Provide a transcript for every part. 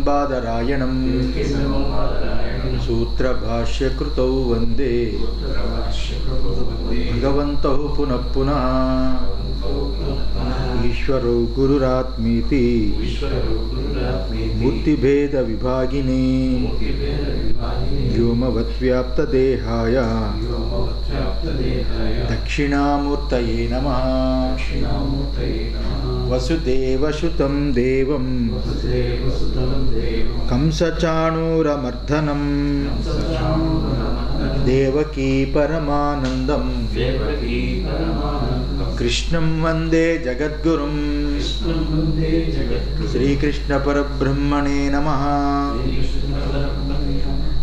బాదరాయణం సూత్రభాష్యకృతౌ వందే భగవంతౌ పునః పునః ఈశ్వరో గురురాత్మేతి మూర్తిభేద విభాగినే వ్యోమవద్వ్యాప్తదేహాయ దక్షిణామూర్తయే నమః. వసుదేవసుతం దేవం కంసచాణూరమర్దనం దేవకీ పరమానందం కృష్ణం వందే జగద్గురుం. శ్రీకృష్ణ పరబ్రహ్మణే నమః.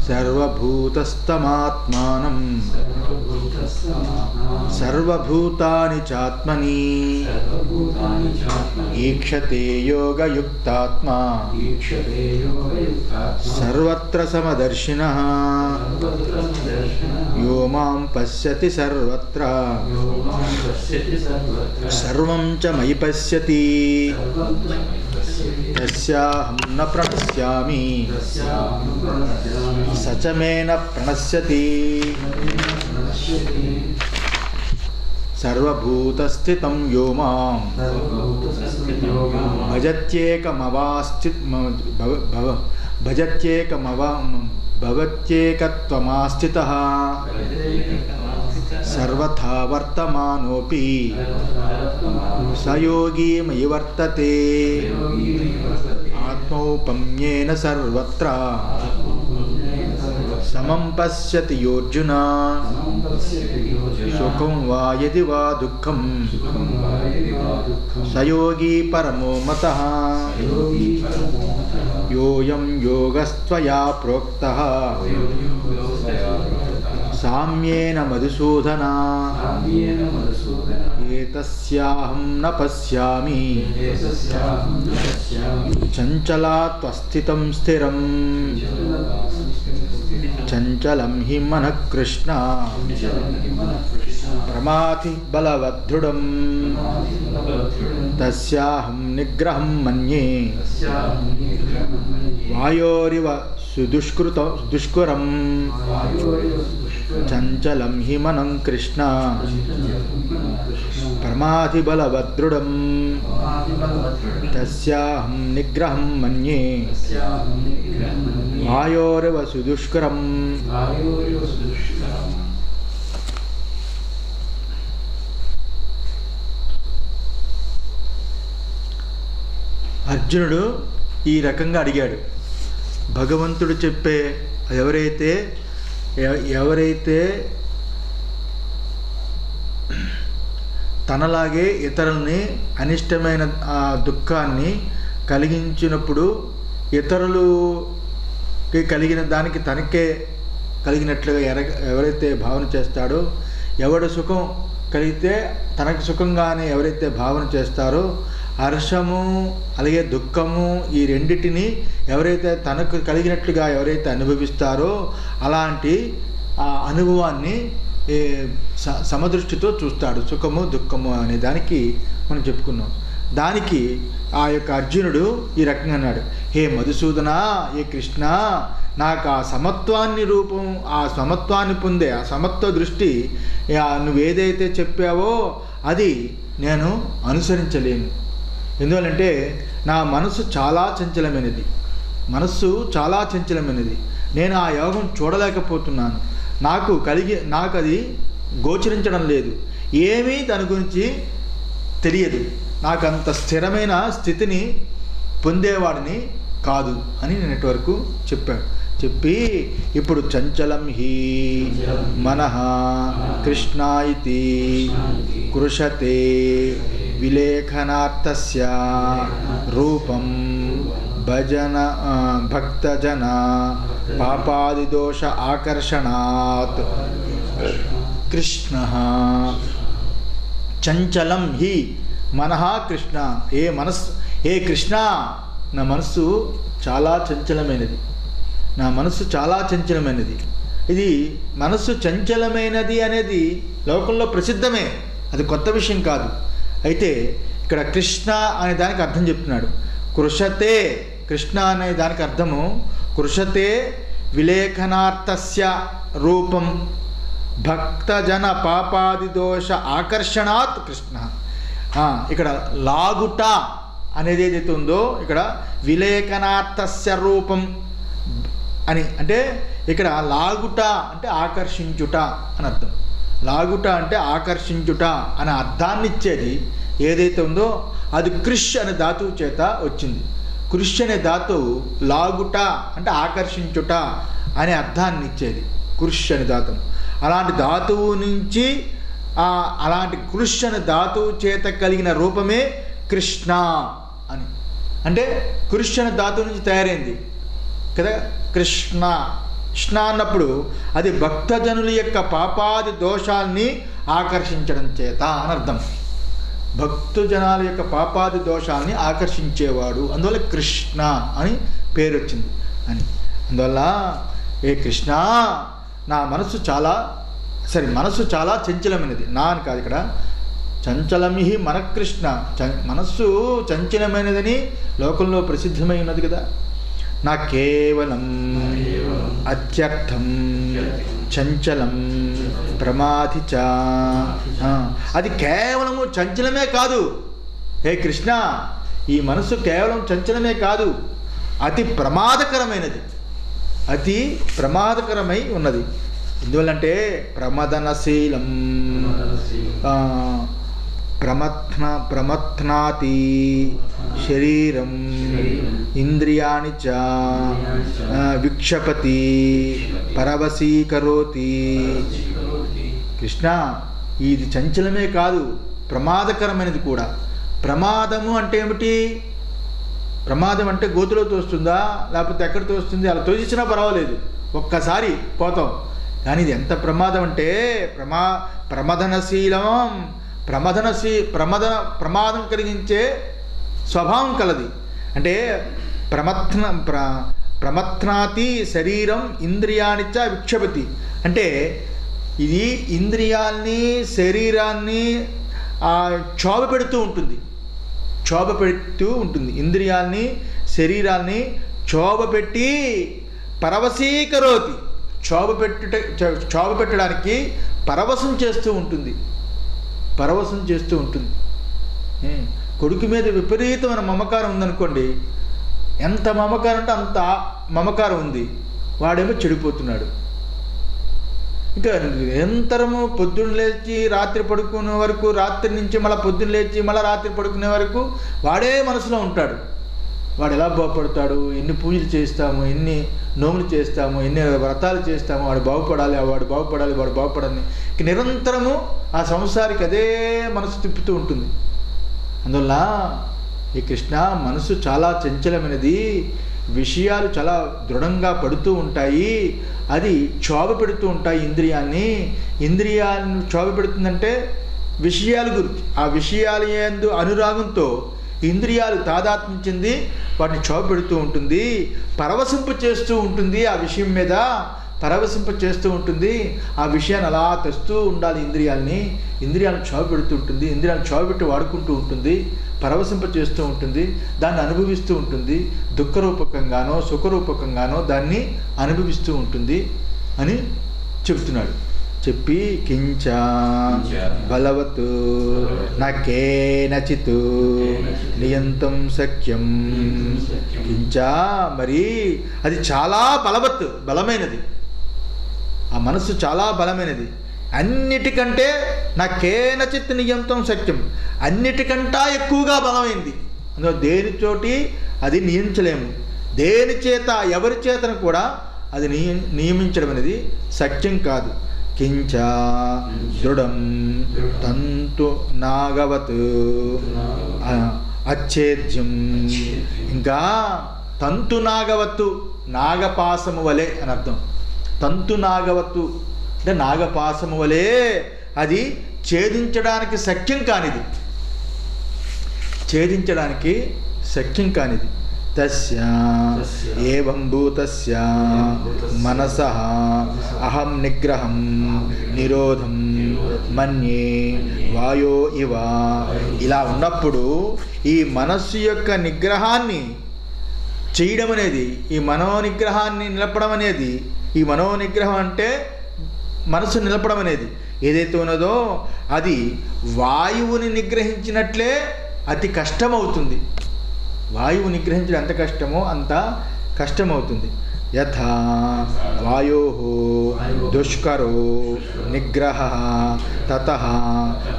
సర్వభూతస్థమాత్మానం సర్వభూతాని చాత్మని ఈక్షతే యోగయుక్తాత్మా సర్వత్ర సమదర్శినః యో మాం పశ్యతి సర్వత్ర సర్వం చ మయి పశ్యతి తస్యాహం న ప్రణశ్యామి స చ మే న ప్రణశ్యతి. సర్వభూతస్థితం యో మాం భజత్యేకత్వమాస్థితః సర్వథా వర్తమానోపి స యోగీ మయి వర్తతే. ఆత్మౌపమ్యేన సర్వత్ర సమం పశ్యతి యోర్జున సుఖం వా యది వా దుఃఖం స యోగీ పరమో మతః. యోయం యోగస్త్వయా ప్రోక్తః సామ్యేన మధుసూదన ఏతస్యాహం న పశ్యామి చంచలాత్వస్థితం స్థిరం చంచలం హి మనః కృష్ణ ప్రమాథి బలవదృఢం తస్యాహం నిగ్రహం మన్యే వాయోరివ దుష్కరం చంచలం హి మనం కృష్ణ ప్రమాథి బలవదృఢం తస్యాహం నిగ్రహం మన్యే వాయోరివ సుదుష్కరం. అర్జునుడు ఈ రకంగా అడిగాడు. భగవంతుడు చెప్పే ఎవరైతే తనలాగే ఇతరుల్ని అనిష్టమైన దుఃఖాన్ని కలిగించినప్పుడు ఇతరులకి కలిగిన దానికి తనకే కలిగినట్లుగా ఎవరైతే భావన చేస్తాడో, ఎవడు సుఖం కలిగితే తనకు సుఖంగానే ఎవరైతే భావన చేస్తారో, హర్షము అలాగే దుఃఖము ఈ రెండిటిని ఎవరైతే తనకు కలిగినట్లుగా ఎవరైతే అనుభవిస్తారో అలాంటి ఆ అనుభవాన్ని సమదృష్టితో చూస్తాడు. సుఖము దుఃఖము అనే దానికి మనం చెప్పుకున్నాం. దానికి ఆ యొక్క అర్జునుడు ఈ రకంగా అన్నాడు, హే మధుసూదన, ఏ కృష్ణ, నాకు ఆ సమత్వాన్ని పొందే ఆ సమత్వ దృష్టి నువ్వేదైతే చెప్పావో అది నేను అనుసరించలేను. ఎందువల్లంటే నా మనసు చాలా చంచలమైనది. నేను ఆ యోగం చూడలేకపోతున్నాను. నాకు అది గోచరించడం లేదు. ఏమీ దాని గురించి తెలియదు. నాకు అంత స్థిరమైన స్థితిని పొందేవాడిని కాదు అని నేను నెట్వరకు చెప్పి ఇప్పుడు చంచలం హి మనః కృష్ణ ఇతి కృషతే విలేఖనార్థస్య రూపం భక్తజన పాపాదిదోష ఆకర్షణాత్ కృష్ణ చంచలం హి మనః కృష్ణ. ఏ కృష్ణ, నా మనస్సు చాలా చంచలమైనది. ఇది మనస్సు చంచలమైనది అనేది లోకంలో ప్రసిద్ధమే, అది కొత్త విషయం కాదు. అయితే ఇక్కడ కృష్ణ అనే దానికి అర్థం చెప్తున్నాడు. కృషతే, కృష్ణ అనే దానికి అర్థము కృషతే విలేఖనార్థస్య రూపం భక్తజన పాపాది దోష ఆకర్షణాత్ కృష్ణ. ఇక్కడ లాగుట అనేది ఏదైతే ఉందో ఇక్కడ విలేఖనార్థస్య రూపం అని అంటే ఇక్కడ లాగుట అంటే ఆకర్షించుట అని అర్థం. లాగుట అంటే ఆకర్షించుట అనే అర్థాన్ని ఇచ్చేది ఏదైతే ఉందో అది కృష్ అనే ధాతువు చేత వచ్చింది. కృష్ అనే ధాతువు లాగుట అంటే ఆకర్షించుట అనే అర్థాన్ని ఇచ్చేది కృష్ అనే ధాతువు. అలాంటి ధాతువు నుంచి అలాంటి కృష్ అనే ధాతువు చేత కలిగిన రూపమే కృష్ణ అని. అంటే కృష్ అనే ధాతువు నుంచి తయారైంది కదా కృష్ణ. కృష్ణ అన్నప్పుడు అది భక్తజనుల యొక్క పాపాది దోషాల్ని ఆకర్షించడం చేత అని అర్థం. భక్తజనాల యొక్క పాపాది దోషాల్ని ఆకర్షించేవాడు, అందువల్ల కృష్ణ అని పేరు వచ్చింది అని. అందువల్ల ఏ కృష్ణ నా మనసు చాలా మనసు చాలా చంచలమైనది. నా అని కాదు ఇక్కడ, చంచలమిహి మన కృష్ణ. మనస్సు చంచలమైనదని లోకంలో ప్రసిద్ధమై ఉన్నది కదా. నా కేవలం అత్యర్థం చంచలం ప్రమాధి చ. అది కేవలము చంచలమే కాదు హే కృష్ణ, ఈ మనసు కేవలం చంచలమే కాదు, అతి ప్రమాదకరమైనది, అతి ప్రమాదకరమై ఉన్నది. ఎందువల్లంటే ప్రమదనశీలం ప్రమథ్నాతి శరీరం ఇంద్రియాణి చ విక్షపతి పరవశీకరోతి. కృష్ణ ఇది చంచలమే కాదు, ప్రమాదకరమైనది కూడా. ప్రమాదము అంటే ఏమిటి? ప్రమాదం అంటే గోతులో తోస్తుందా లేకపోతే ఎక్కడ తోస్తుంది, అలా తోసినా పర్వాలేదు, ఒక్కసారి పోతాం. కానీ ఇది ఎంత ప్రమాదం అంటే ప్రమదనశీలం, ప్రమాదం కలిగించే స్వభావం కలది. అంటే ప్రమథ్నాతి శరీరం ఇంద్రియాణి చ విక్షపతి. అంటే ఇది ఇంద్రియాల్ని శరీరాన్ని క్షోభ పెడుతూ ఉంటుంది, ఇంద్రియాల్ని శరీరాన్ని క్షోభ పెట్టి పరవశీకరోతి, క్షోభ పెట్టడానికి పరవశం చేస్తూ ఉంటుంది. కొడుకు మీద విపరీతమైన మమకారం ఉందనుకోండి, ఎంత మమకారం అంటే అంత మమకారం ఉంది, వాడేమో చెడిపోతున్నాడు. ఇంకా నిరంతరము పొద్దున్న లేచి రాత్రి పడుకునే వరకు, రాత్రి నుంచి మళ్ళీ పొద్దున్న లేచి మళ్ళీ రాత్రి పడుకునే వరకు వాడే మనసులో ఉంటాడు. వాడు ఎలా బాగుపడతాడు, ఎన్ని పూజలు చేస్తాము, ఎన్ని నోములు చేస్తాము, ఎన్ని వ్రతాలు చేస్తాము, వాడు బాగుపడాలి, వాడు బాగుపడాలి. ఇంక నిరంతరము ఆ సంసారికి అదే మనసు తిప్పుతూ ఉంటుంది. అందువల్ల ఈ కృష్ణ మనసు చాలా చంచలమైనది, విషయాలు చాలా దృఢంగా పడుతూ ఉంటాయి, అది క్షోభ పెడుతూ ఉంటాయి ఇంద్రియాలను క్షోభ పెడుతుందంటే విషయాల గురించి, ఆ విషయాల యందు అనురాగంతో ఇంద్రియాలు తాదాత్మ్యం వాటిని క్షోభ పెడుతూ ఉంటుంది, పరవశింప చేస్తూ ఉంటుంది, ఆ విషయం మీద పరవశింప చేస్తూ ఉంటుంది. ఆ విషయాన్ని అలా తెస్తూ ఉండాలి, ఇంద్రియాలను క్షోభ పెడుతూ ఉంటుంది, ఇంద్రియాలను క్షోభ పెట్టి వాడుకుంటూ ఉంటుంది, పరవశింప చేస్తూ ఉంటుంది, దాన్ని అనుభవిస్తూ ఉంటుంది, దుఃఖరూపకంగానో సుఖరూపకంగానో దాన్ని అనుభవిస్తూ ఉంటుంది అని చెప్తున్నాడు. చెప్పి కించ బలవత్ నకేనచిత్ నియంతం శక్యం. కించ మరి అది చాలా బలమైనది, ఆ మనసు చాలా బలమైనది, అన్నిటికంటే నాకేనచిత్ నియంతం శక్యం, అన్నిటికంటా ఎక్కువగా బలమైంది. అందులో దేనితోటి అది నియంత్రించలేము, దేని చేత ఎవరి చేతను కూడా అది నియమించడం అనేది సత్యం కాదు. కించ దృఢం తంతు నాగవత్ అచ్ఛేద్యం. ఇంకా తంతు నాగవత్తు, నాగపాసము వలె అని అర్థం. తంతు నాగవత్తు అంటే నాగపాసము వలె అది ఛేదించడానికి శక్యం కానిది. తస్య ఏవం భూతస్య మనసః అహం నిగ్రహం నిరోధం మన్యే వాయో ఇవ. ఇలా ఉన్నప్పుడు ఈ మనస్సు యొక్క నిగ్రహాన్ని చేయడం అనేది, ఈ మనోనిగ్రహాన్ని నిలపడం అనేది, ఈ మనోనిగ్రహం అంటే మనసు నిలపడం అనేది ఏదైతే ఉన్నదో అది వాయువుని నిగ్రహించినట్లే అతి కష్టమవుతుంది. వాయువు నిగ్రహించడం ఎంత కష్టమో అంత కష్టమవుతుంది. యథా వాయో దుష్కరో నిగ్రహ తతః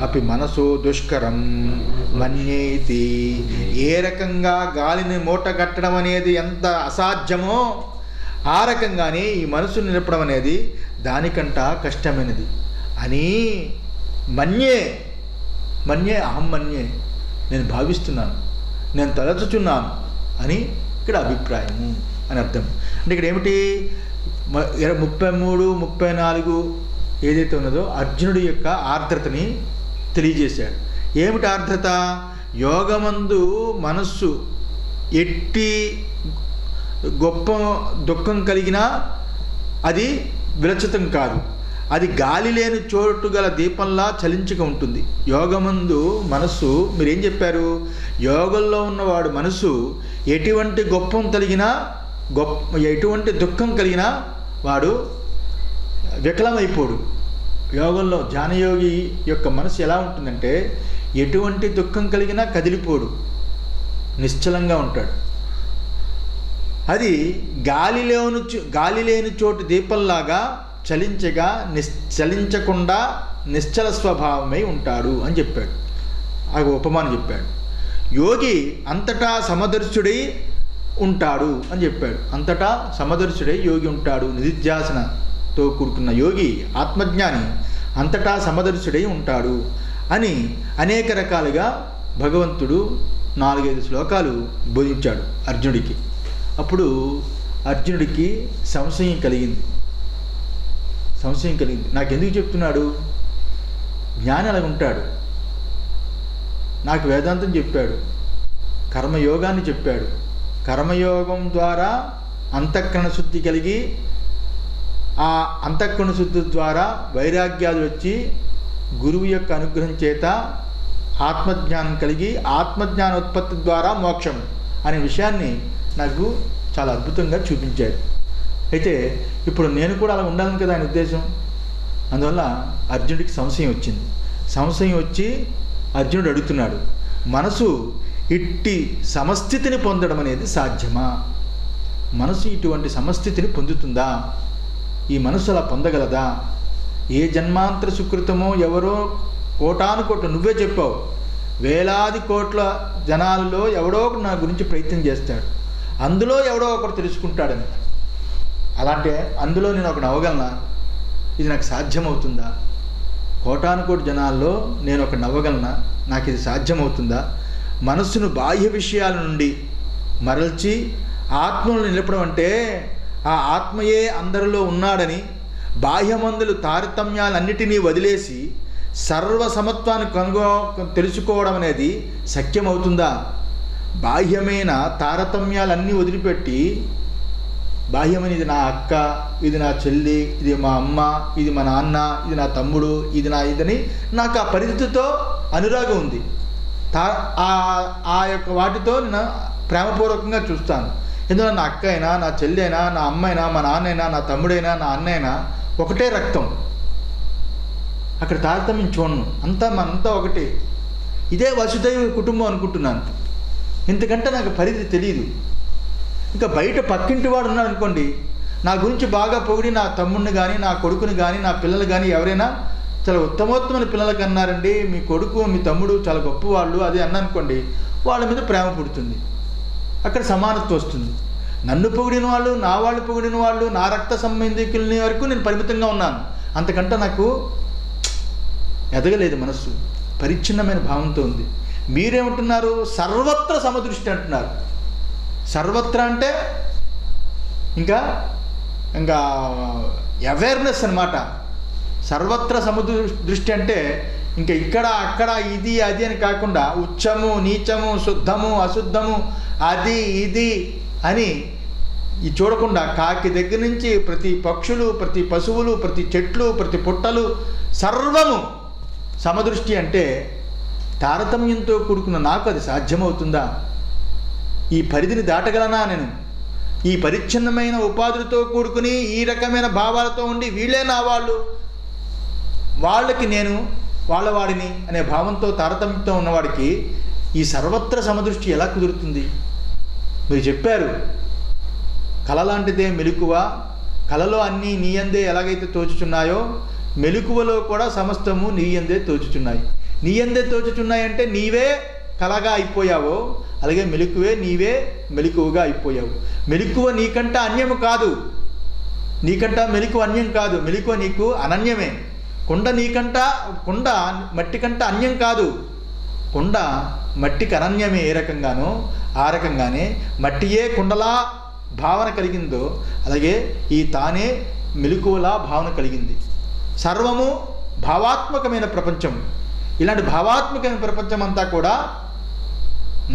అపి మనసో దుష్కరం మన్యేతి. ఏ రకంగా గాలిని మూటగట్టడం అనేది ఎంత అసాధ్యమో ఆ రకంగానే ఈ మనసును నిలపడం అనేది దానికంట కష్టమైనది అని మన్యే అహం మన్యే, నేను భావిస్తున్నాను, నేను తలచుచున్నాను అని ఇక్కడ అభిప్రాయము అని అర్థం. అంటే ఇక్కడ ఏమిటి 33, 34 ఏదైతే ఉన్నదో అర్జునుడి యొక్క ఆర్ద్రతని తెలియజేశాడు. ఏమిటి ఆర్ద్రత? యోగమందు మనస్సు ఎట్టి గొప్ప దుఃఖం కలిగినా అది విలచితం కాదు, అది గాలి లేని చోటు గల దీపంలా చలించక ఉంటుంది. యోగమందు మనస్సు, మీరేం చెప్పారు, యోగంలో ఉన్నవాడు మనసు ఎటువంటి ఎటువంటి దుఃఖం కలిగినా వాడు వికలమైపోడు. యోగంలో ధ్యానయోగి యొక్క మనసు ఎలా ఉంటుందంటే ఎటువంటి దుఃఖం కలిగినా కదిలిపోడు, నిశ్చలంగా ఉంటాడు. అది గాలి లేని చోటు దీపంలాగా చలించకుండా నిశ్చల స్వభావమై ఉంటాడు అని చెప్పాడు. ఆ ఉపమానం చెప్పాడు. యోగి అంతటా సమదర్శుడై ఉంటాడు అని చెప్పాడు. అంతటా సమదర్శుడై యోగి ఉంటాడు. నిధిధ్యాసనతో కూడుకున్న యోగి ఆత్మజ్ఞాని అంతటా సమదర్శుడై ఉంటాడు అని అనేక రకాలుగా భగవంతుడు 4-5 శ్లోకాలు బోధించాడు అర్జునుడికి. అప్పుడు అర్జునుడికి సంశయం కలిగింది. నాకెందుకు చెప్తున్నాడు? జ్ఞాని అలా ఉంటాడు, నాకు వేదాంతం చెప్పాడు, కర్మయోగాన్ని చెప్పాడు, కర్మయోగం ద్వారా అంతఃకరణ శుద్ధి కలిగి ఆ అంతఃకరణ శుద్ధి ద్వారా వైరాగ్యాలు వచ్చి గురువు యొక్క అనుగ్రహం చేత ఆత్మజ్ఞానం కలిగి ఆత్మజ్ఞాన ఉత్పత్తి ద్వారా మోక్షం అనే విషయాన్ని నాకు చాలా అద్భుతంగా చూపించాడు. అయితే ఇప్పుడు నేను కూడా అలా ఉండాలని కదా ఆయన ఉద్దేశం. అందువల్ల అర్జునుడికి సంశయం వచ్చి అర్జునుడు అడుగుతున్నాడు, మనసు ఇట్టి సమస్థితిని పొందడం అనేది సాధ్యమా? మనసు ఇటువంటి సమస్థితిని పొందుతుందా? ఈ మనసు అలా పొందగలదా? ఏ జన్మాంతర సుకృతమో ఎవరో కోటానుకోట్లు, నువ్వే చెప్పావు, వేలాది కోట్ల జనాలలో ఎవడో నా గురించి ప్రయత్నం చేస్తాడు, అందులో ఎవడో ఒకరు తెలుసుకుంటాడని. అలాంటి అందులో నేను ఒకటి నవ్వగలనా? ఇది నాకు సాధ్యమవుతుందా? కోటానుకోటి జనాల్లో నేను ఒక నవ్వగలనా? నాకు ఇది సాధ్యమవుతుందా? మనస్సును బాహ్య విషయాల నుండి మరల్చి ఆత్మను నిలపడం అంటే ఆ ఆత్మయే అందరిలో ఉన్నాడని, బాహ్యమందులు తారతమ్యాలన్నిటినీ వదిలేసి సర్వసమత్వాన్ని తెలుసుకోవడం అనేది శక్యమవుతుందా? బాహ్యమైన తారతమ్యాలన్నీ వదిలిపెట్టి, బాహ్యమైన ఇది నా అక్క, ఇది నా చెల్లి, ఇది మా అమ్మ, ఇది మా నాన్న, ఇది నా తమ్ముడు, ఇదని నాకు ఆ పరిస్థితితో అనురాగం ఉంది. ఆ యొక్క వాటితో నేను ప్రేమపూర్వకంగా చూస్తాను. ఎందుకంటే నా అక్క అయినా, నా చెల్లి అయినా, నా అమ్మ అయినా, మా నాన్న అయినా, నా తమ్ముడైనా, నా అన్న అయినా ఒకటే రక్తం. అక్కడ తారతమ్యం చూడను, మనంతా ఒకటే. ఇదే వసుదైవ కుటుంబం అనుకుంటున్నాను. ఇంతకంటే నాకు పరిధి తెలియదు. ఇంకా బయట పక్కింటి వాడు ఉన్నాడు అనుకోండి, నా గురించి బాగా పొగిడి నా తమ్ముడిని కానీ, నా కొడుకుని కానీ, నా పిల్లలు కానీ ఎవరైనా చాలా ఉత్తమోత్తమైన పిల్లలకి అన్నారండి, మీ కొడుకు మీ తమ్ముడు చాలా గొప్పవాళ్ళు అది అన్ననుకోండి, వాళ్ళ మీద ప్రేమ పుడుతుంది, అక్కడ సమానత్వం వస్తుంది. నన్ను పొగిడిన వాళ్ళు, నా వాళ్ళు పొగిడిన వాళ్ళు, నా రక్త సంబంధికులని వరకు నేను పరిమితంగా ఉన్నాను. అంతకంటే నాకు ఎదగలేదు. మనస్సు పరిచ్ఛిన్నమైన భావంతో ఉంది. మీరేమంటున్నారు? సర్వత్ర సమదృష్టి అంటున్నారు. సర్వత్ర అంటే ఇంకా అవేర్నెస్ అన్నమాట. సర్వత్ర దృష్టి అంటే ఇంకా ఇక్కడ అక్కడ ఇది అది అని కాకుండా ఉచ్చము నీచము శుద్ధము అశుద్ధము అది ఇది అని ఈ చూడకుండా కాకి దగ్గర నుంచి ప్రతి పక్షులు, ప్రతి పశువులు, ప్రతి చెట్లు, ప్రతి పుట్టలు సర్వము సమదృష్టి అంటే తారతమ్యంతో కూడుకున్న నాకు అది సాధ్యమవుతుందా? ఈ పరిధిని దాటగలనా నేను? ఈ పరిచ్ఛిన్నమైన ఉపాధులతో కూడుకుని ఈ రకమైన భావాలతో ఉండి వీళ్ళే నా వాళ్ళు, వాళ్ళకి నేను వాళ్ళవాడిని అనే భావంతో తారతమ్యంతో ఉన్నవాడికి ఈ సర్వత్ర సమదృష్టి ఎలా కుదురుతుంది? మీరు చెప్పారు, కళ లాంటిదే మెలకువ, కళలో అన్నీ నీయందే ఎలాగైతే తోచుచున్నాయో మెలకువలో కూడా సమస్తము నీయందే తోచుచున్నాయి. నీయందే తోచుచున్నాయంటే నీవే కళగా అయిపోయావో, అలాగే మెలకువే నీవే మెలకువగా అయిపోయావు. మెలకువ నీకంట అన్యము కాదు, నీకంట మెలకువ అన్యం కాదు, మెలకువ నీకు అనన్యమే. కుండ కుండ మట్టి కంట అన్యం కాదు, కుండ మట్టికి అనన్యమే. ఏ రకంగానో ఆ రకంగానే మట్టియే కుండలా భావన కలిగిందో అలాగే ఈ తానే మెలకువలా భావన కలిగింది. సర్వము భావాత్మకమైన ప్రపంచం. ఇలాంటి భావాత్మకమైన ప్రపంచం అంతా కూడా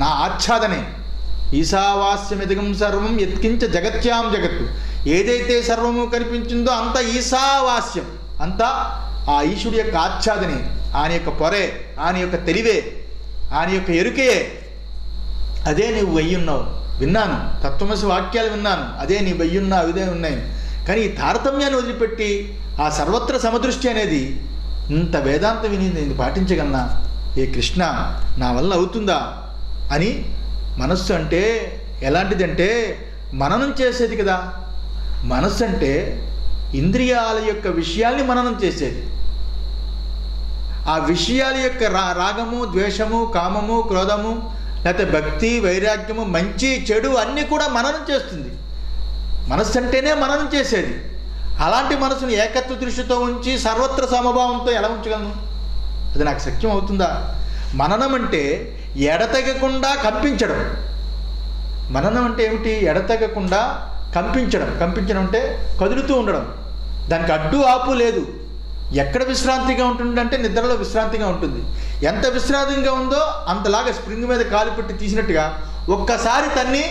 నా ఆచ్ఛాదనే. ఈశావాస్యమిదగం సర్వం యత్కించ జగత్యాం జగత్తు. ఏదైతే సర్వము కనిపించిందో అంత ఈశావాస్యం, అంతా ఆ ఈశ్వరుడి యొక్క ఆచ్ఛాదనే, ఆయన యొక్క పొరే, ఆయన యొక్క తెలివే, ఆయన యొక్క ఎరుకయే. అదే నీవు వెయ్యున్నావు. విన్నాను, తత్వమసి వాక్యాలు విన్నాను, అదే నీ వెయ్యున్నావు, ఇదే ఉన్నాయి. కానీ ఈ తారతమ్యాన్ని వదిలిపెట్టి ఆ సర్వత్ర సమదృష్టి అనేది ఇంత వేదాంతం విని నేను పాటించగలనా? ఏ కృష్ణ, నా వల్ల అవుతుందా అని మనస్సు అంటే ఎలాంటిదంటే మననం చేసేది కదా. మనస్సు అంటే ఇంద్రియాల యొక్క విషయాల్ని మననం చేసేది. ఆ విషయాల యొక్క రాగము, ద్వేషము, కామము, క్రోధము, లేకపోతే భక్తి, వైరాగ్యము, మంచి చెడు అన్నీ కూడా మననం చేస్తుంది. మనస్సు అంటేనే మననం చేసేది. అలాంటి మనసును ఏకత్వ దృష్టితో ఉంచి సర్వత్ర సమభావంతో ఎలా ఉంచగలను? అది నాకు సత్యం అవుతుందా? మననం అంటే ఎడతెగకుండా కంపించడం. మననం అంటే ఏమిటి? ఎడతెగకుండా కంపించడం. కంపించడం అంటే కదులుతూ ఉండడం, దానికి అడ్డు ఆపు లేదు. ఎక్కడ విశ్రాంతిగా ఉంటుంది అంటే నిద్రలో విశ్రాంతిగా ఉంటుంది. ఎంత విశ్రాంతిగా ఉందో అంతలాగా స్ప్రింగ్ మీద కాలు పెట్టి తీసినట్టుగా ఒక్కసారి తన్ని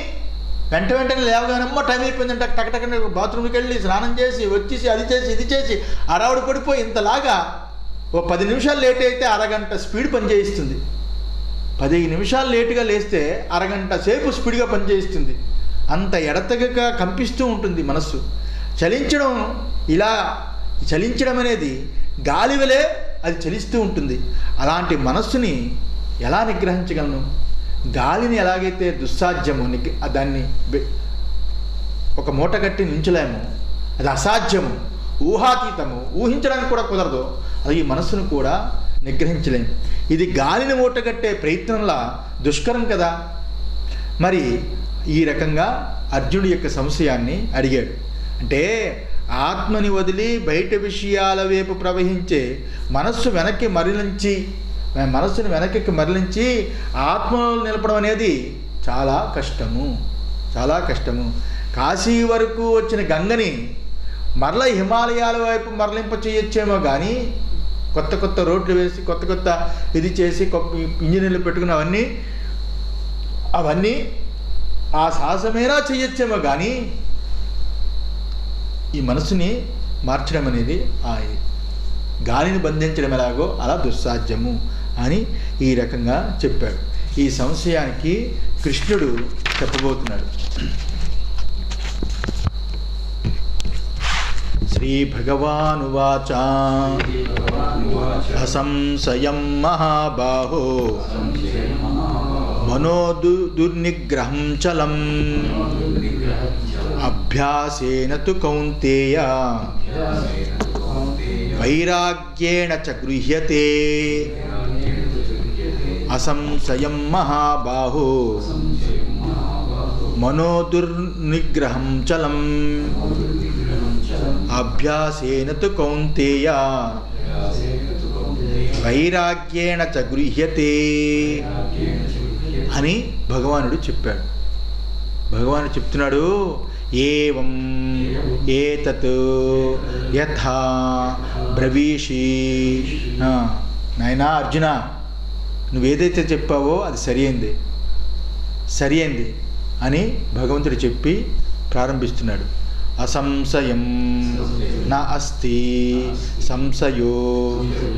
వెంటనే లేవగానమ్మో టైం అయిపోయిందంటే టకటకనే బాత్రూమ్కి వెళ్ళి స్నానం చేసి వచ్చేసి అది చేసి ఇది చేసి అరావుడు పడిపోయి ఇంతలాగా ఓ 10 నిమిషాలు లేట్ అయితే అరగంట స్పీడ్ పనిచేయిస్తుంది. 15 నిమిషాలు లేటుగా లేస్తే అరగంట సేపు స్పీడ్గా పనిచేయిస్తుంది. అంత ఎడతెగక కంపిస్తూ ఉంటుంది మనస్సు. చలించడం, ఇలా చలించడం అనేది గాలివలే అది చలిస్తూ ఉంటుంది. అలాంటి మనస్సుని ఎలా నిగ్రహించగలను? గాలిని ఎలాగైతే దుస్సాధ్యము, దాన్ని ఒక మూట కట్టి నించలేము, అది అసాధ్యము, ఊహాతీతము, ఊహించడానికి కూడా కుదరదు, అది ఈ మనస్సును కూడా నిగ్రహించలేము. ఇది గాలిని మూట కట్టే ప్రయత్నంలా దుష్కరం కదా. మరి ఈ రకంగా అర్జునుడి యొక్క సంశయాన్ని అడిగాడు. అంటే ఆత్మని వదిలి బయట విషయాల వైపు ప్రవహించే మనస్సును వెనక్కి మరలించి ఆత్మలో నిలపడం అనేది చాలా కష్టము, చాలా కష్టము. కాశీ వరకు వచ్చిన గంగని మరల హిమాలయాల వైపు మరలింప చేయొచ్చేమో కానీ కొత్త కొత్త రోడ్లు వేసి కొత్త ఇది చేసి ఇంజనీర్లు పెట్టుకున్న అవన్నీ ఆ సాహసమేనా చేయొచ్చేమో కానీ ఈ మనసుని మార్చడం అనేది గాలిని బంధించడం ఎలాగో అలా దుస్సాధ్యము అని ఈ రకంగా చెప్పాడు. ఈ సంశయానికి కృష్ణుడు చెప్పబోతున్నాడు. శ్రీ భగవానువాచ అసంశయం మహాబాహో మనో దుర్నిగ్రహం చలం అభ్యాసేన తు కౌంతేయ వైరాగ్యేణ చ గృహ్యతే. అసంశయం మహాబాహో మనో దుర్నిగ్రహం చలం అభ్యాసేన తు కౌంతేయ వైరాగ్యేణ చ గృహ్యతే అని భగవానుడు చెప్పాడు. భగవానుడు చెప్తున్నాడు, ఏవం ఏతత్ యథా బ్రవీషి. నాయనా అర్జున, నువ్వేదైతే చెప్పావో అది సరి అయింది అని భగవంతుడు చెప్పి ప్రారంభిస్తున్నాడు. అసంశయం నా అస్తి సంశయో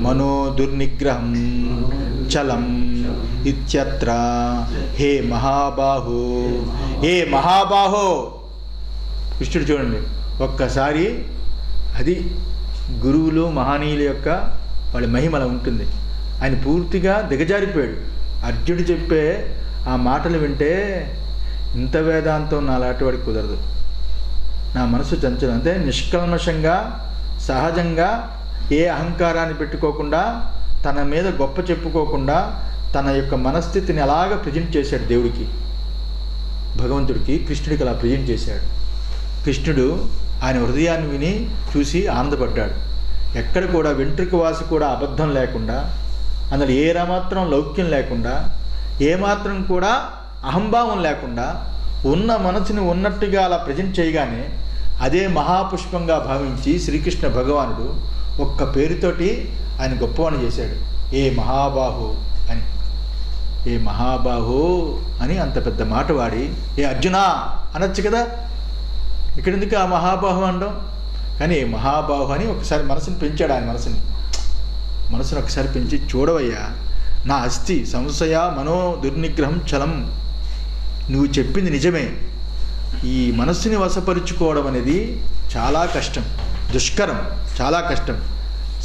మనో దుర్నిగ్రహం చలం ఇత్యత్ర. హే మహాబాహో కృష్ణుడు చూడండి ఒక్కసారి, అది గురువులు మహనీయుల యొక్క వాళ్ళ మహిమ అలా ఉంటుంది. ఆయన పూర్తిగా దిగజారిపోయాడు. అర్జునుడు చెప్పే ఆ మాటలు వింటే ఇంత వేదాంతం నాలాంటి వాడికి కుదరదు, నా మనసు చంచలం. అంటే నిష్కల్మషంగా సహజంగా ఏ అహంకారాన్ని పెట్టుకోకుండా, తన మీద గొప్ప చెప్పుకోకుండా తన యొక్క మనస్థితిని అలాగ ప్రజెంట్ చేశాడు దేవుడికి, భగవంతుడికి, కృష్ణుడికి అలా ప్రజెంట్ చేశాడు. కృష్ణుడు ఆయన హృదయాన్ని విని చూసి ఆనందపడ్డాడు. ఎక్కడ కూడా వెంట్రుక వాసి కూడా అబద్ధం లేకుండా, అందులో ఏ మాత్రం లౌక్యం లేకుండా, ఏమాత్రం కూడా అహంభావం లేకుండా ఉన్న మనసుని ఉన్నట్టుగా అలా ప్రజెంట్ చేయగానే అదే మహాపుష్పంగా భావించి శ్రీకృష్ణ భగవానుడు ఒక్క పేరుతోటి ఆయన గొప్పవాణి చేశాడు. ఏ మహాబాహు అని, ఏ మహాబాహు అని అంత పెద్ద మాట వాడి ఏ అర్జునా అనొచ్చు కదా, ఇక్కడెందుకు ఆ మహాబాహు అనడం? కానీ ఏ మహాబాహు అని ఒకసారి మనసుని పెంచాడు. ఆయన మనసుని ఒకసారి పెంచి చూడవయ్యా, నా అస్థి సంశయ మనో దుర్నిగ్రహం చలం, నువ్వు చెప్పింది నిజమే, ఈ మనస్సుని వశపరుచుకోవడం అనేది చాలా కష్టం, దుష్కరం, చాలా కష్టం,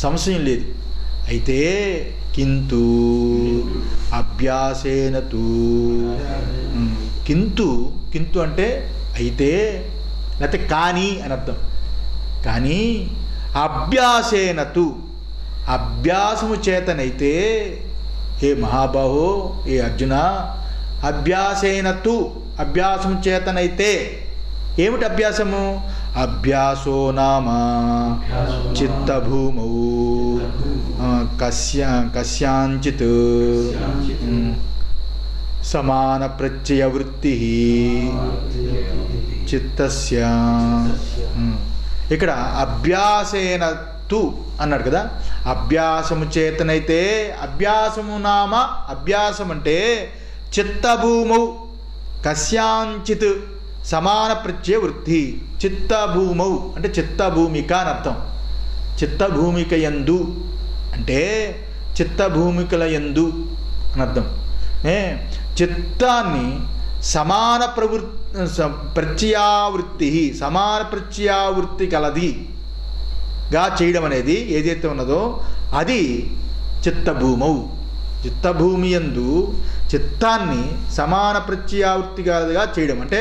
సంశయం లేదు. అయితే కింతు అభ్యాసేన తూ, కింతు అంటే అయితే, లేకపోతే కానీ అని అర్థం. కానీ అభ్యాసేన తూ, అభ్యాసము చేతనైతే, ఏ మహాబాహో, ఏ అర్జున, అభ్యాసేన తూ, అభ్యాసము చేతనైతే. ఏమిటి అభ్యాసము? అభ్యాసో నామ చిత్తభూమౌ కస్యాంచిత్ సమాన ప్రత్యయ వృత్తి చిత్తస్య. ఇక్కడ అభ్యాసేన తు అన్నాడు కదా, అభ్యాసము చేతనైతే. అభ్యాసము నామ, అభ్యాసం అంటే చిత్తభూమౌ కస్యాంచిత్ సమాన ప్రత్యయ వృత్తి. చిత్తభూమౌ అంటే చిత్తభూమిక అని అర్థం. చిత్తభూమిక యందు అంటే చిత్తభూమికల యందు అని అర్థం. చిత్తాన్ని సమాన ప్రత్యయావృత్తి, సమాన ప్రత్యయావృత్తి కలదిగా చేయడం అనేది ఏదైతే ఉన్నదో అది చిత్తభూమౌ. చిత్తభూమి యందు చిత్తాన్ని సమాన ప్రత్యయావృత్తి కలదిగా చేయడం అంటే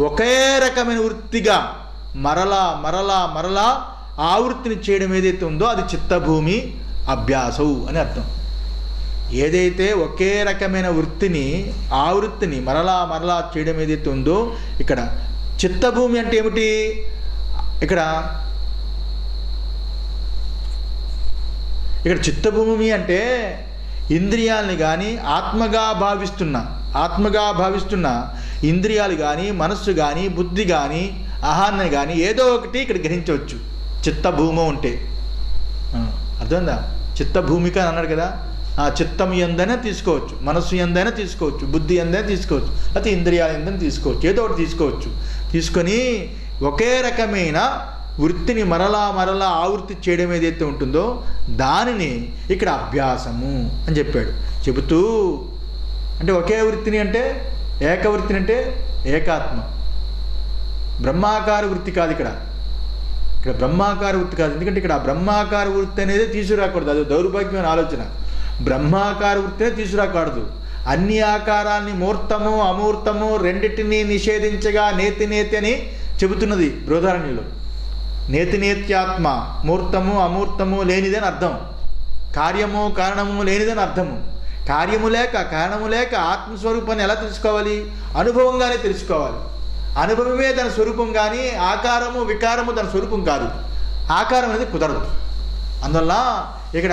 ఒకే రకమైన వృత్తిగా మరలా మరలా మరలా ఆవృత్తిని చేయడం ఏదైతే ఉందో అది చిత్తభూమి అభ్యాసౌ అని అర్థం. ఏదైతే ఒకే రకమైన వృత్తిని, ఆవృత్తిని మరలా మరలా చేయడం ఏదైతే ఉందో ఇక్కడ చిత్తభూమి అంటే ఏమిటి? ఇక్కడ చిత్తభూమి అంటే ఇంద్రియాలని కానీ ఆత్మగా భావిస్తున్న ఇంద్రియాలు కానీ, మనస్సు కానీ, బుద్ధి కానీ, ఆహాన్ని కానీ ఏదో ఒకటి ఇక్కడ గ్రహించవచ్చు చిత్తభూమి ఉంటే. అర్థమైందా? చిత్తభూమిక అని అన్నాడు కదా, చిత్తం ఎందైనా తీసుకోవచ్చు, మనస్సు ఎందైనా తీసుకోవచ్చు, బుద్ధి ఎందైనా తీసుకోవచ్చు, లేకపోతే ఇంద్రియాలు ఎందైనా తీసుకోవచ్చు, ఏదో ఒకటి తీసుకోవచ్చు. తీసుకొని ఒకే రకమైన వృత్తిని మరలా మరలా ఆవృత్తి చేయడం ఏదైతే ఉంటుందో దానిని ఇక్కడ అభ్యాసము అని చెప్పాడు. చెబుతూ అంటే ఒకే వృత్తిని అంటే ఏకవృత్తిని అంటే ఏకాత్మ, బ్రహ్మాకార వృత్తి కాదు ఇక్కడ బ్రహ్మాకార వృత్తి కాదు. ఎందుకంటే ఇక్కడ బ్రహ్మాకార వృత్తి అనేది తీసుకురాకూడదు, అది దౌర్భాగ్యమైన ఆలోచన. బ్రహ్మాకార వృత్తినే తీసుకురాకూడదు. అన్ని ఆకారాన్ని మూర్తము అమూర్తము రెండింటినీ నిషేధించగా నేతి అని చెబుతున్నది బృహదారణ్యంలో. నేతినేత్యాత్మ, మూర్తము అమూర్తము లేనిదని అర్థం, కార్యము కారణము లేనిదని అర్థము. కార్యము లేక కారణము లేక ఆత్మస్వరూపాన్ని ఎలా తెలుసుకోవాలి? అనుభవంగానే తెలుసుకోవాలి. అనుభవమే దాని స్వరూపం, కానీ ఆకారము వికారము దాని స్వరూపం కాదు. ఆకారం అనేది కుదరదు. అందువల్ల ఇక్కడ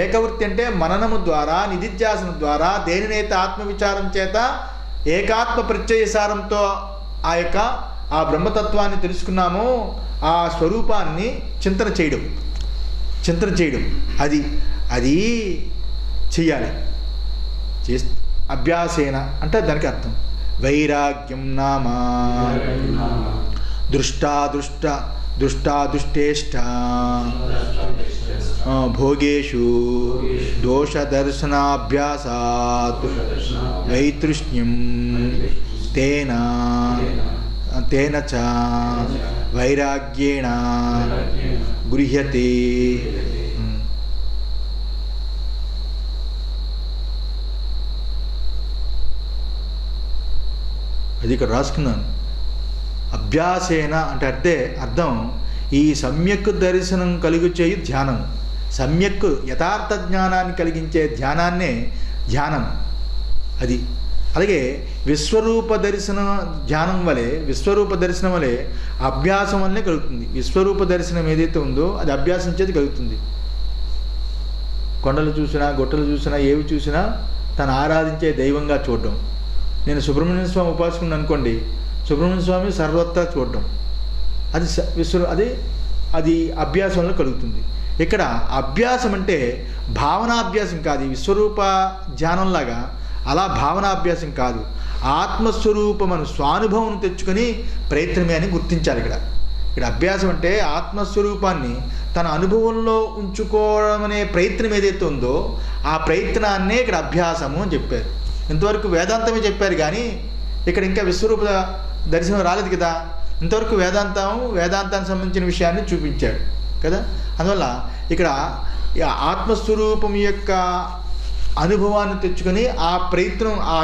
ఏకవృత్తి అంటే మననము ద్వారా, నిధిధ్యాసన ద్వారా, దేనినైతే ఆత్మవిచారం చేత ఏకాత్మ ప్రత్యయసారంతో ఆ బ్రహ్మతత్వాన్ని తెలుసుకున్నామో ఆ స్వరూపాన్ని చింతన చేయడం అది చెయ్యాలి. అభ్యాసేన అంటే దానికి అర్థం వైరాగ్యం నామ దృష్టాదృష్టేష్ట భోగేషు దోషదర్శనాభ్యాసాత్ వైతృష్ణ్యం తేన తేన చ వైరాగ్యేణ గృహ్యతే. అది ఇక్కడ రాసుకున్నాను. అభ్యాసేన అంటే అర్థం ఈ సమ్యక్ దర్శనం కలుగు చేయు ధ్యానం. సమ్యక్ యథార్థ జ్ఞానాన్ని కలిగించే ధ్యానాన్నే ధ్యానం. అది అలాగే విశ్వరూప దర్శన ధ్యానం వలె, విశ్వరూప దర్శనం వలె అభ్యాసం వల్లనే కలుగుతుంది. విశ్వరూప దర్శనం ఏదైతే ఉందో అది అభ్యాసం చేతి కలుగుతుంది. కొండలు చూసినా, గొట్టలు చూసినా, ఏవి చూసినా తను ఆరాధించే దైవంగా చూడడం. నేను సుబ్రహ్మణ్య స్వామి ఉపాసకుని అనుకోండి, సుబ్రహ్మణ్య స్వామి సర్వత్రా చూడడం, అది అది అభ్యాసంలో కలుగుతుంది. ఇక్కడ అభ్యాసం అంటే భావనాభ్యాసం కాదు. విశ్వరూప ధ్యానంలాగా అలా భావనాభ్యాసం కాదు. ఆత్మస్వరూపమను స్వానుభవం తెచ్చుకొని ప్రయత్నమే అని గుర్తించాలి. ఇక్కడ అభ్యాసం అంటే ఆత్మస్వరూపాన్ని తన అనుభవంలో ఉంచుకోవడం అనే ప్రయత్నం ఏదైతే ఉందో ఆ ప్రయత్నాన్నే ఇక్కడ అభ్యాసము అని చెప్పారు. ఇంతవరకు వేదాంతమే చెప్పారు కానీ ఇక్కడ ఇంకా విశ్వరూప దర్శనం రాలేదు కదా. ఇంతవరకు వేదాంతానికి సంబంధించిన విషయాన్ని చూపించాడు కదా. అందువల్ల ఇక్కడ ఆత్మస్వరూపం యొక్క అనుభవాన్ని తెచ్చుకొని ఆ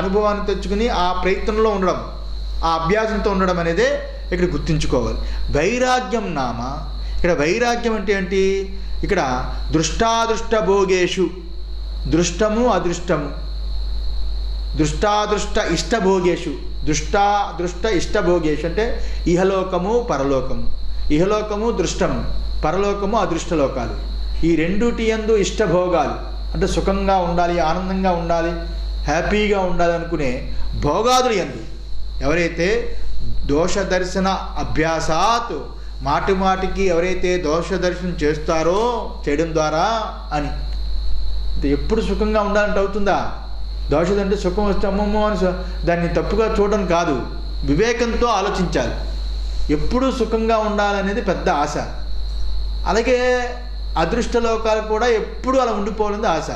అనుభవాన్ని తెచ్చుకొని ఆ ప్రయత్నంలో ఉండడం, ఆ అభ్యాసంతో ఉండడం అనేదే ఇక్కడ గుర్తుంచుకోవాలి. వైరాగ్యం నామ, ఇక్కడ వైరాగ్యం అంటే ఏంటి? ఇక్కడ దృష్టాదృష్ట భోగేషు, దృష్టము అదృష్టము, దృష్టాదృష్ట ఇష్టభోగేషు, దృష్టాదృష్ట ఇష్టభోగేషు అంటే ఇహలోకము పరలోకము, ఇహలోకము దృష్టము, పరలోకము అదృష్టలోకాలు. ఈ రెండుటి యందు ఇష్టభోగాలు అంటే సుఖంగా ఉండాలి, ఆనందంగా ఉండాలి, హ్యాపీగా ఉండాలి అనుకునే భోగాదులు యందు ఎవరైతే దోష దర్శన అభ్యాసాత్ మాటికి ఎవరైతే దోష దర్శనం చేస్తారో చేయడం ద్వారా అని ఎప్పుడు సుఖంగా ఉండాలంటే అవుతుందా? దోషం అంటే సుఖం వస్తే అమ్మమ్మో అని దాన్ని తప్పుగా చూడడం కాదు, వివేకంతో ఆలోచించాలి. ఎప్పుడూ సుఖంగా ఉండాలనేది పెద్ద ఆశ. అలాగే అదృష్టలోకాలు కూడా ఎప్పుడూ అలా ఉండిపోవాలనేది ఆశ.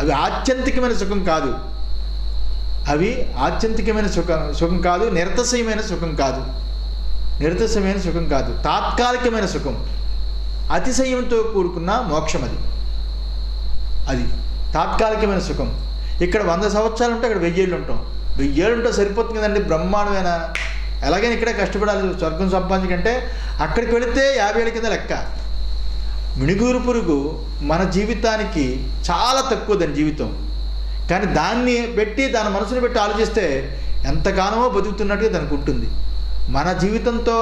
అవి ఆత్యంతికమైన సుఖం కాదు, అవి ఆత్యంతికమైన సుఖం కాదు, నిరతశయమైన సుఖం కాదు, నిరతశయమైన సుఖం కాదు, తాత్కాలికమైన సుఖం, అతిశయంతో కూడుకున్న మోక్షం. అది తాత్కాలికమైన సుఖం. ఇక్కడ 100 సంవత్సరాలు ఉంటే అక్కడ 1000 ఏళ్ళు ఉంటాం. 1000 ఏళ్ళు ఉంటే సరిపోతుంది కదండి, బ్రహ్మాండమైన. ఎలాగైనా ఇక్కడే కష్టపడాలి స్వర్గం సంపాదించకంటే. అక్కడికి వెళితే 50 ఏళ్ళ కింద లెక్క. మిణుగురు పురుగు మన జీవితానికి చాలా తక్కువ దాని జీవితం. కానీ దాన్ని పెట్టి దాని మనసును పెట్టి ఆలోచిస్తే ఎంతకాలమో బతుకుతున్నట్టుగా దానికి ఉంటుంది. మన జీవితంతో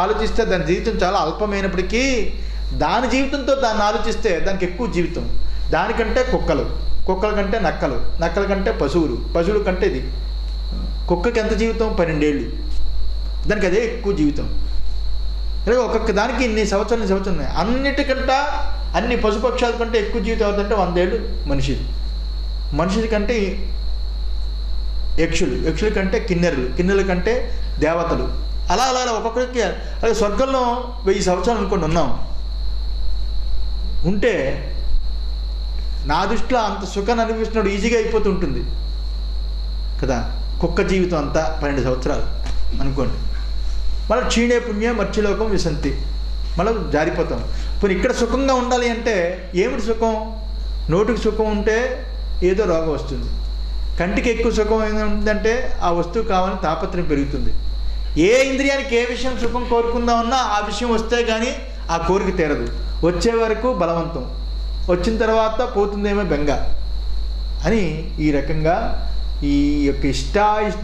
ఆలోచిస్తే దాని జీవితం చాలా అల్పమైనప్పటికీ దాని జీవితంతో దాన్ని ఆలోచిస్తే దానికి ఎక్కువ జీవితం. దానికంటే కుక్కల కంటే నక్కల కంటే పశువుల కంటే ఇది. కుక్కకి ఎంత జీవితం? 12 ఏళ్ళు. దానికి అదే ఎక్కువ జీవితం. అలాగే ఒక్కొక్క దానికి ఇన్ని సంవత్సరాలు ఉన్నాయి. అన్నిటికంటే అన్ని పశుపక్షాల కంటే ఎక్కువ జీవితం అవుతుందంటే 100 ఏళ్ళు మనిషి కంటే యక్షుల కంటే కిన్నెరుల కంటే దేవతలు, అలా ఒక్కొక్కరికి. అలాగే స్వర్గంలో 1000 సంవత్సరాలు అనుకోండి ఉన్నాం ఉంటే నా దృష్టిలో అంత సుఖాన్ని అనిపిస్తున్నాడు ఈజీగా అయిపోతుంటుంది కదా. కుక్క జీవితం అంతా 12 సంవత్సరాలు అనుకోండి. మళ్ళీ క్షీణే పుణ్య మర్చిలోకం విసంతి, మళ్ళీ జారిపోతాం. పోనీ ఇక్కడ సుఖంగా ఉండాలి అంటే ఏమిటి సుఖం? నోటికి సుఖం ఉంటే ఏదో రోగం వస్తుంది. కంటికి ఎక్కువ సుఖం ఏంటంటే ఆ వస్తువు కావాలని తాపత్రయం పెరుగుతుంది. ఏ ఇంద్రియానికి ఏ విషయం సుఖం కోరుకుందామన్నా ఆ విషయం వస్తే కానీ ఆ కోరిక తీరదు. వచ్చే వరకు బలవంతం, వచ్చిన తర్వాత పోతుందేమో బెంగ అని ఈ రకంగా ఈ యొక్క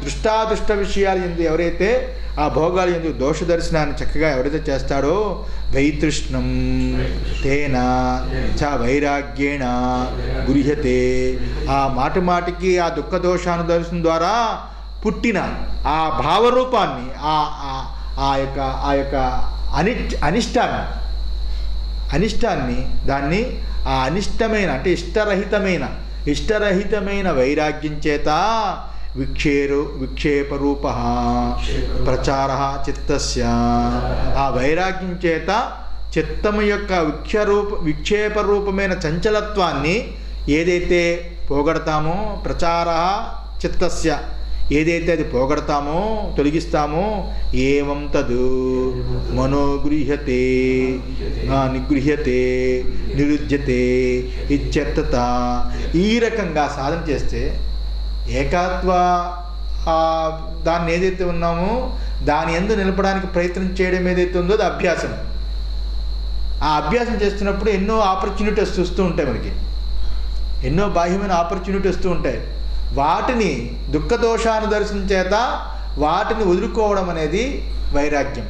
దృష్టాదృష్ట విషయాలు ఎందు ఎవరైతే ఆ భోగాలు ఎందు దోష దర్శనాన్ని చక్కగా ఎవరైతే చేస్తాడో వైతృష్ణం తేన చ వైరాగ్యేణ గృహ్యతే. ఆ మాటికి ఆ దుఃఖ దోషాను దర్శనం ద్వారా పుట్టిన ఆ భావరూపాన్ని ఆ యొక్క అనిష్టాన్ని దాన్ని ఆ అనిష్టమైన అంటే ఇష్టరహితమైన వైరాగ్యం చేత విక్షేపరూప ప్రచార చిత్తస్య. ఆ వైరాగ్యం చేత చిత్తము యొక్క విక్షేపరూపమైన చంచలత్వాన్ని ఏదైతే పోగొడతామో ప్రచార చిత్తస్య, ఏదైతే అది పోగొడతామో తొలగిస్తామో ఏవం తదు మనోగృహ్యతే నిగృహ్యతే నిరుధ్యతే ఇత్యర్థత. ఈ రకంగా సాధన చేస్తే ఏకాత్వ దాన్ని ఏదైతే ఉన్నామో దాని యందు నిలపడానికి ప్రయత్నం చేయడం ఏదైతే ఉందో అది అభ్యాసం. ఆ అభ్యాసం చేస్తున్నప్పుడు ఎన్నో ఆపర్చునిటీస్ వస్తూ ఉంటాయి, మనకి ఎన్నో బాహ్యమైన ఆపర్చునిటీ వస్తూ ఉంటాయి. వాటిని దుఃఖదోషానుదర్శనం చేత వాటిని వదులుకోవడం అనేది వైరాగ్యం.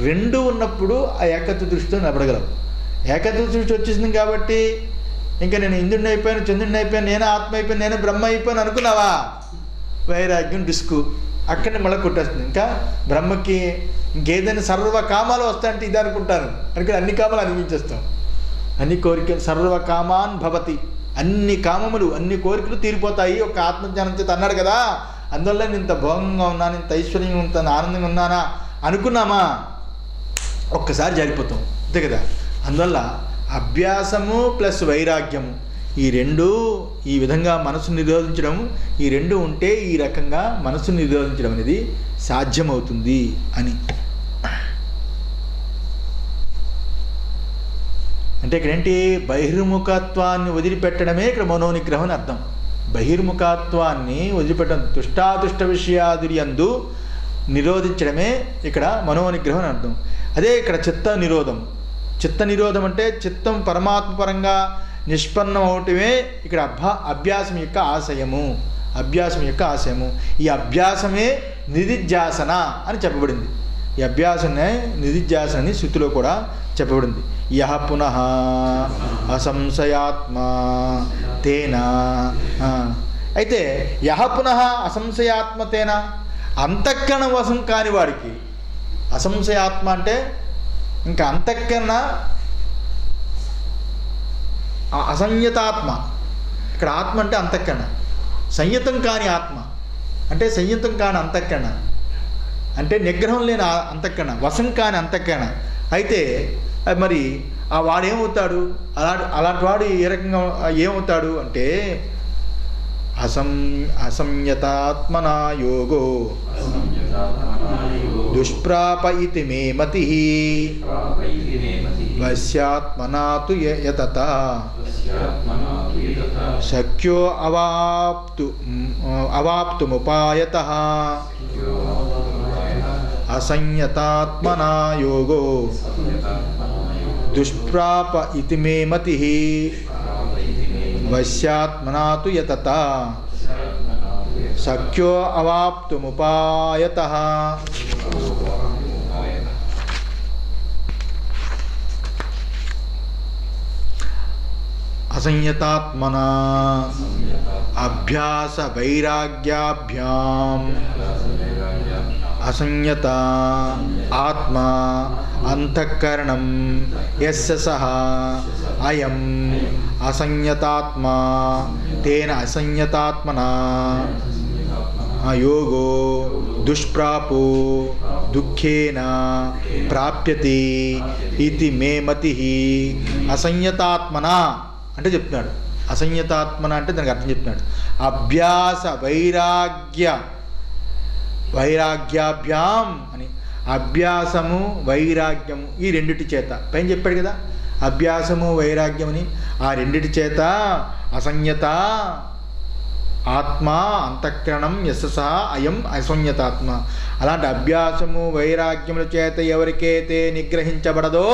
రెండు ఉన్నప్పుడు ఆ ఏకత్వ దృష్టితో నిలబడగలం. ఏకత్వ దృష్టి వచ్చేసింది కాబట్టి ఇంకా నేను ఇంద్రుడిని అయిపోయాను, చంద్రుడిని అయిపోయాను, నేనే ఆత్మ అయిపోయాను, నేనే బ్రహ్మ అయిపోయాను అనుకున్నావా, వైరాగ్యం డిస్కు అక్కడిని మళ్ళీ కొట్టేస్తుంది. ఇంకా బ్రహ్మకి ఇంకేదైనా సర్వ కామాలు వస్తాయంటే ఇది అనుకుంటాను అనుకుని అన్ని కామాలు అనిపించేస్తాం. అన్ని కోరికలు సర్వకామాన్ భవతి, అన్ని కామములు అన్ని కోరికలు తీరిపోతాయి ఒక ఆత్మజ్ఞానం చేత అన్నాడు కదా. అందువల్ల నేను ఇంత భోగంగా ఉన్నాను, ఇంత ఐశ్వర్యంగా ఉంటాను, ఆనందంగా ఉన్నానా అనుకున్నామా, ఒక్కసారి జారిపోతాం అంతే కదా. అందువల్ల అభ్యాసము ప్లస్ వైరాగ్యము ఈ రెండు ఈ విధంగా మనసును నిరోధించడం, ఈ రెండు ఉంటే ఈ రకంగా మనసును నిరోధించడం అనేది సాధ్యమవుతుంది అని. అంటే ఇక్కడ ఏంటి, బహిర్ముఖత్వాన్ని వదిలిపెట్టడమే ఇక్కడ మనోనిగ్రహం అని అర్థం. బహిర్ముఖత్వాన్ని వదిలిపెట్టడం, దుష్టాదుష్ట విషయాదురి యందు నిరోధించడమే ఇక్కడ మనోనిగ్రహం అని అర్థం. అదే ఇక్కడ చిత్త నిరోధం. చిత్త నిరోధం అంటే చిత్తం పరమాత్మ పరంగా నిష్పన్నం అవటమే ఇక్కడ అభ్యాసం యొక్క ఆశయము. అభ్యాసం యొక్క ఆశయము ఈ అభ్యాసమే నిధిధ్యాసన అని చెప్పబడింది. ఈ అభ్యాసనే నిధిధ్యాసన అని శృతిలో కూడా చెప్పబడింది. యహ పునః అసంశయాత్మా తేన. అయితే యహ పునః అసంశయాత్మ తేన, అంతఃకరణ వశం కాని వాడికి, అసంశయాత్మ అంటే ఇంకా అంతఃకరణ అసంయతాత్మ. ఇక్కడ ఆత్మ అంటే అంతఃకరణ, సంయతం కాని ఆత్మ అంటే సంయతం కాని అంతఃకరణ అంటే నిగ్రహం లేని అంతఃకరణ, వశం కాని అంతఃకరణ. అయితే మరి ఆ వాడు ఏమవుతాడు, అలాంటి వాడు ఏ రకంగా ఏమవుతాడు అంటే అసంయతాత్మనా యోగో దుష్ప్రాప ఇతి మే మతి వశ్యాత్మనా తు యతత శక్యో అవాప్తుముపాయతః అసంయతాత్మనా యోగో దుష్ప్రాప ఇతి మే మతి వశ్యాత్మనా తు యతత శక్యో అవాప్తుముపాయతః. అసంయతాత్మనా అభ్యాస వైరాగ్యాభ్యాం అసంయత ఆత్మా అంతఃకరణం యస్య సహ అయం అసంయతాత్మా తేన అసంయతాత్మనా యోగో దుష్ప్రాపో దుఃఖేన ప్రాప్యతే ఇతి మే మతి. అసంయతాత్మనా అంటే చెప్తున్నాడు, అసంయతాత్మన అంటే దానికి అర్థం చెప్తున్నాడు. అభ్యాస వైరాగ్యాభ్యాం అని, అభ్యాసము వైరాగ్యము ఈ రెండిటి చేత పైన చెప్పాడు కదా, అభ్యాసము వైరాగ్యమని ఆ రెండిటి చేత అసంయత ఆత్మ అంతఃకరణం యశస అయం అసంయతాత్మ. అలాంటి అభ్యాసము వైరాగ్యముల చేత ఎవరికైతే నిగ్రహించబడదో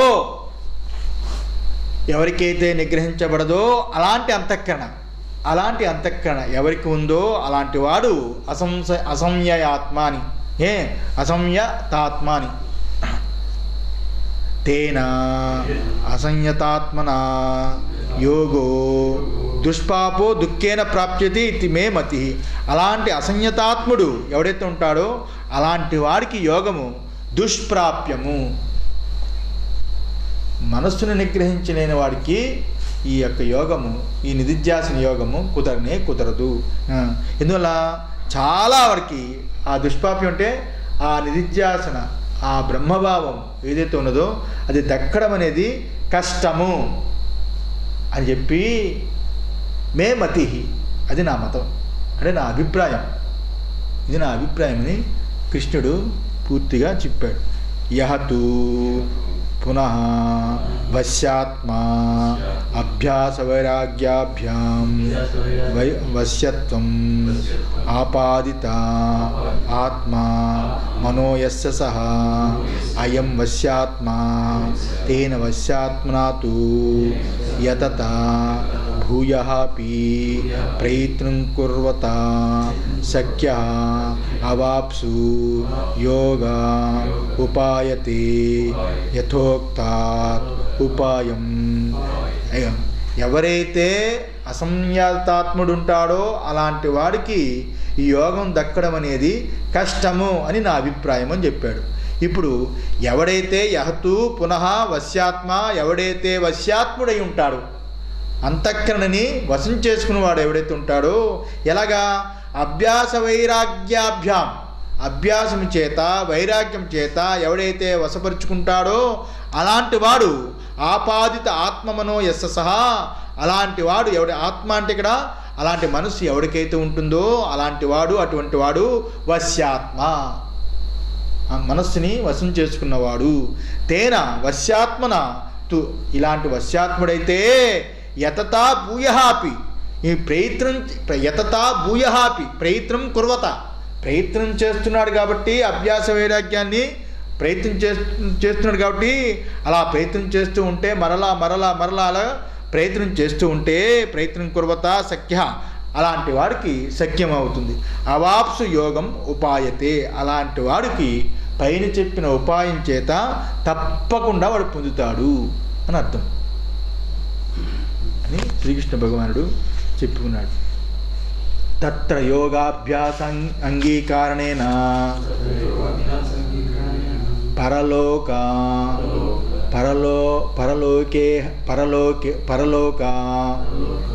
అలాంటి అంతఃకరణ ఎవరికి ఉందో అలాంటి వాడు అసంయయాత్మాని అసంయతాత్మాని. తేన అసంయతాత్మనా యోగో దుష్పాపో దుఃఖేన ప్రాప్యతి ఇతి మే మతి. అలాంటి అసంయతాత్ముడు ఎవడైతే ఉంటాడో అలాంటి వాడికి యోగము దుష్ప్రాప్యము. మనస్సును నిగ్రహించలేని వాడికి ఈ యొక్క యోగము, ఈ నిధిధ్యాసన యోగము కుదరదు. ఎందువల్ల చాలా వాడికి ఆ దుష్ప్రాప్యం అంటే ఆ నిధిధ్యాసన ఆ బ్రహ్మభావం ఏదైతే ఉన్నదో అది దక్కడం అనేది కష్టము అని చెప్పి మే మతి, అది నా మతం అంటే నా అభిప్రాయం. ఇది నా అభిప్రాయమని కృష్ణుడు పూర్తిగా చెప్పాడు. యహతు పునః వశ్యాత్మా అభ్యాస వైరాగ్యాభ్యాం వశ్యత్వం ఆపాదిత ఆత్మా మనోయస్య సహ అయం వశ్యాత్మా తేన వశ్యాత్మనా తు యతత భూయః అపి ప్రయత్నం కుర్వత శక్యః అవాప్సు యోగ ఉపాయతే యథోక్తాత్ ఉపాయం. ఎవరైతే అసంయతాత్ముడు ఉంటాడో అలాంటి వాడికి ఈ యోగం దక్కడం అనేది కష్టము అని నా అభిప్రాయం అని చెప్పాడు. ఇప్పుడు ఎవడైతే యహతు పునః వశ్యాత్మ, ఎవడైతే వశ్యాత్ముడై ఉంటాడు, అంతఃకరణని వశం చేసుకున్నవాడు ఎవడైతే ఉంటాడో, ఎలాగా అభ్యాస వైరాగ్యాభ్యాం, అభ్యాసం చేత వైరాగ్యం చేత ఎవడైతే వశపరుచుకుంటాడో అలాంటి వాడు ఆపాదిత ఆత్మమనో యస్య సహా, అలాంటి వాడు ఎవడి ఆత్మ అంటే ఇక్కడ అలాంటి మనస్సు ఎవరికైతే ఉంటుందో అలాంటి వాడు, అటువంటి వాడు వశ్యాత్మ, ఆ మనస్సుని వశం చేసుకున్నవాడు. తేన వశ్యాత్మన తు, ఇలాంటి వశ్యాత్ముడైతే యతతా భూయహాపి, ఈ ప్రయత్నం యతతా భూయహాపి ప్రయత్నం కుర్వత, ప్రయత్నం చేస్తున్నాడు కాబట్టి అభ్యాస వైరాగ్యాన్ని ప్రయత్నం చేస్తున్నాడు కాబట్టి అలా ప్రయత్నం చేస్తూ ఉంటే మరలా అలా ప్రయత్నం చేస్తూ ఉంటే ప్రయత్నం కుర్వత సఖ్య, అలాంటి వాడికి సఖ్యం అవుతుంది. అవాప్సు యోగం ఉపాయతే, అలాంటి వాడికి పైన చెప్పిన ఉపాయం చేత తప్పకుండా వాడు పొందుతాడు అని అర్థం అని శ్రీకృష్ణ భగవానుడు చెప్పుకున్నాడు. తత్ర యోగాభ్యాస అంగీకారణేన పరలోక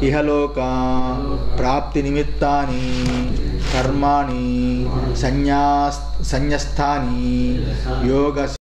ఇహలోక ప్రాప్తి నిమిత్తాని కర్మాణి సన్యస్తాని యోగ